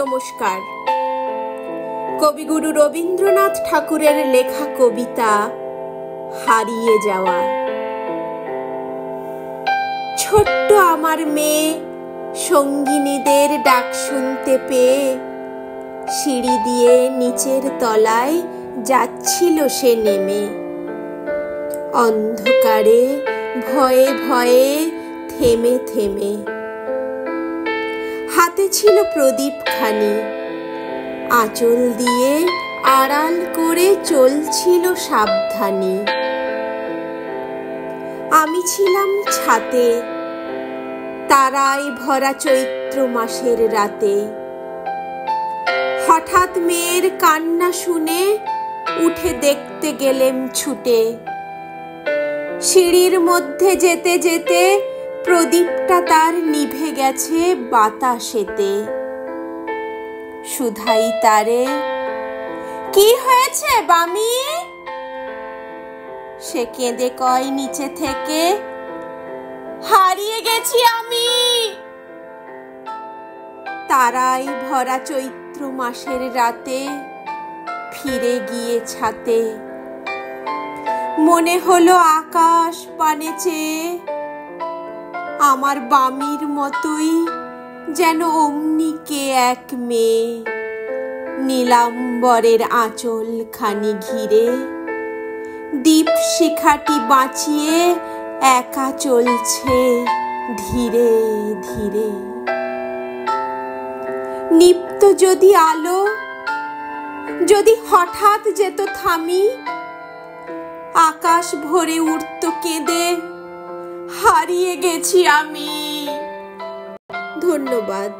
নমস্কার। কবিগুরু রবীন্দ্রনাথ ঠাকুরের লেখা কবিতা হারিয়ে যাওয়া। ছোট্ট আমার মেয়ে সঙ্গিনীদের ডাক শুনতে পেয়ে সিঁড়ি দিয়ে নিচের তলায় যাচ্ছিল সে নেমে। অন্ধকারে ভয়ে ভয়ে থেমে থেমে হাতে ছিল প্রদীপখানি, আঁচল দিয়ে আড়াল করে চলছিল সাবধানী। আমি ছিলাম ছাতে, তারায় ভরা চৈত্র মাসের রাতে। হঠাৎ মেয়ের কান্না শুনে উঠে দেখতে গেলেম ছুটে। সিঁড়ির মধ্যে যেতে যেতে প্রদীপটা তার নিভে গেছে বাতাসেতে। সুধাই তারে, কি হয়েছে বামি? সে কেঁদে কয় নিচে থেকে, হারিয়ে গেছি আমি। তারায় ভরা চৈত্র মাসের রাতে ফিরে গিয়ে ছাতে। মনে হলো আকাশ পানে চেয়ে আমার বামির মতোই যেন অমনি কে এক মেয়ে নীলাম্বরের আঁচল খানি ঘিরে দীপ শিখাটি বাঁচিয়ে একা চলছে ধীরে ধীরে। নিপ্ত যদি আলো, যদি হঠাৎ যেত থামি, আকাশ ভরে উঠত কেঁদে, হারিয়ে গেছি আমি। ধন্যবাদ।